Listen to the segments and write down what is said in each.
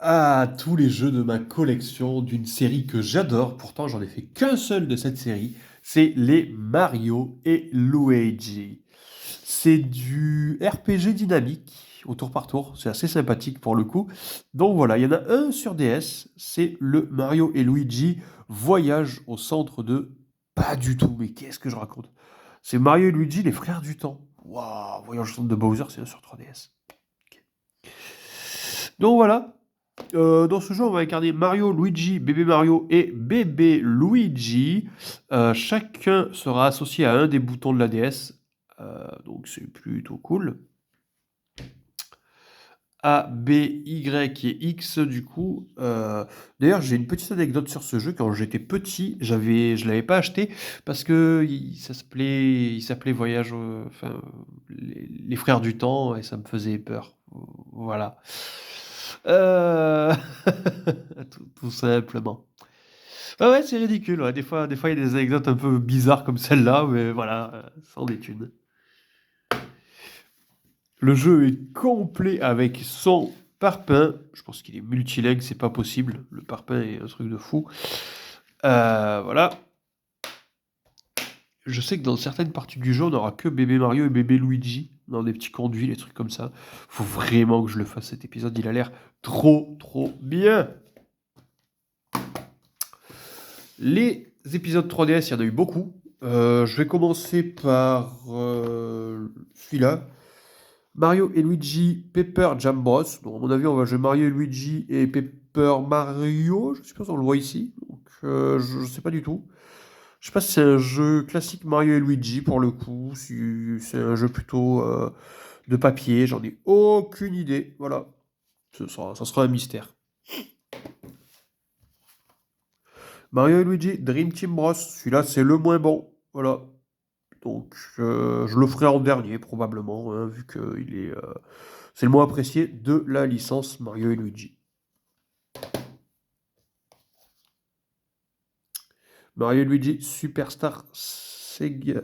à tous les jeux de ma collection d'une série que j'adore. Pourtant, j'en ai fait qu'un seul de cette série. C'est les Mario et Luigi. C'est du RPG dynamique au tour par tour. C'est assez sympathique pour le coup. Donc voilà, il y en a un sur DS. C'est le Mario et Luigi Voyage au centre de... Pas du tout, mais qu'est-ce que je raconte? C'est Mario et Luigi, les frères du temps. Waouh, Voyage au centre de Bowser, c'est un sur 3DS. Ok. Donc voilà, dans ce jeu, on va incarner Mario, Luigi, bébé Mario et bébé Luigi. Chacun sera associé à un des boutons de la DS. Donc c'est plutôt cool. A, B, Y et X du coup. D'ailleurs, j'ai une petite anecdote sur ce jeu. Quand j'étais petit, je l'avais pas acheté parce que il s'appelait Voyage, enfin, les frères du temps et ça me faisait peur. Voilà. Euh, tout simplement. Ah ouais, c'est ridicule. Ouais. Des fois, il y a des anecdotes un peu bizarres comme celle-là, mais voilà, c'en est une. Le jeu est complet avec son parpaing. Je pense qu'il est multilingue, c'est pas possible. Le parpaing est un truc de fou. Voilà. Je sais que dans certaines parties du jeu, on n'aura que bébé Mario et bébé Luigi dans des petits conduits, des trucs comme ça. Faut vraiment que je le fasse cet épisode. Il a l'air trop, trop bien. Les épisodes 3DS, il y en a eu beaucoup. Je vais commencer par celui-là. Mario et Luigi Paper Jam Bros. Donc, à mon avis, on va jouer Mario et Luigi et Paper Mario. Je suppose on le voit ici. Donc, je ne sais pas du tout. Je sais pas si c'est un jeu classique Mario et Luigi pour le coup. Si c'est un jeu plutôt de papier. J'en ai aucune idée. Voilà. Ça sera un mystère. Mario et Luigi Dream Team Bros. Celui-là, c'est le moins bon. Voilà. Donc, je le ferai en dernier, probablement, hein, vu que c'est le moins apprécié de la licence Mario et Luigi. Mario et Luigi Superstar Saga.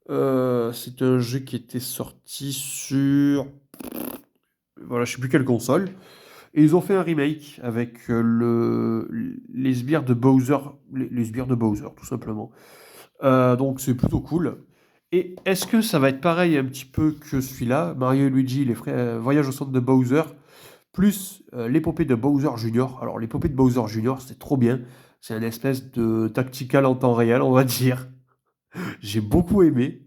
C'est un jeu qui était sorti sur... Voilà, je sais plus quelle console. Et ils ont fait un remake avec les sbires de Bowser. Les sbires de Bowser, tout simplement. Donc c'est plutôt cool. Et est-ce que ça va être pareil un petit peu que celui-là, Mario et Luigi, les frères, Voyage au centre de Bowser, plus l'épopée de Bowser Junior. Alors l'épopée de Bowser Junior, c'est trop bien. C'est une espèce de tactical en temps réel, on va dire. J'ai beaucoup aimé.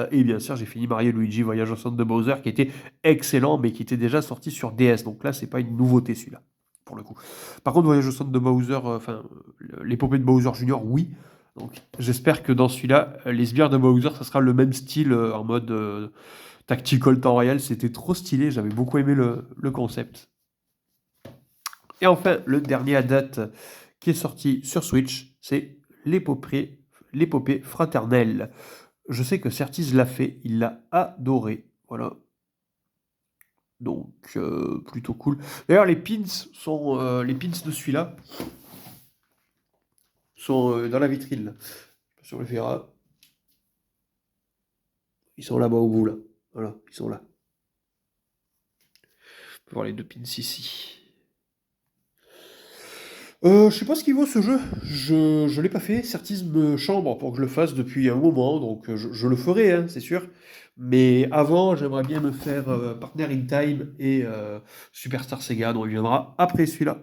Et bien sûr, j'ai fini Mario et Luigi Voyage au centre de Bowser, qui était excellent, mais qui était déjà sorti sur DS. Donc là, c'est pas une nouveauté celui-là, pour le coup. Par contre, Voyage au centre de Bowser, enfin, l'épopée de Bowser Junior, oui. Donc j'espère que dans celui-là, les sbires de Bowser, ça sera le même style en mode tactical temps réel. C'était trop stylé, j'avais beaucoup aimé le concept. Et enfin, le dernier à date qui est sorti sur Switch, c'est l'épopée fraternelle. Je sais que Certis l'a fait, il l'a adoré. Voilà. Donc, plutôt cool. D'ailleurs, les pins de celui-là sont dans la vitrine, là. Je sais pas si on les verra. Ils sont là-bas au bout, là. Voilà, ils sont là. On peut voir les deux pins ici. Je sais pas ce qu'il vaut ce jeu. Je l'ai pas fait. Certis me chambre pour que je le fasse depuis un moment, donc je le ferai, hein, c'est sûr. Mais avant, j'aimerais bien me faire Partner in Time et Superstar Sega, dont il viendra après celui-là.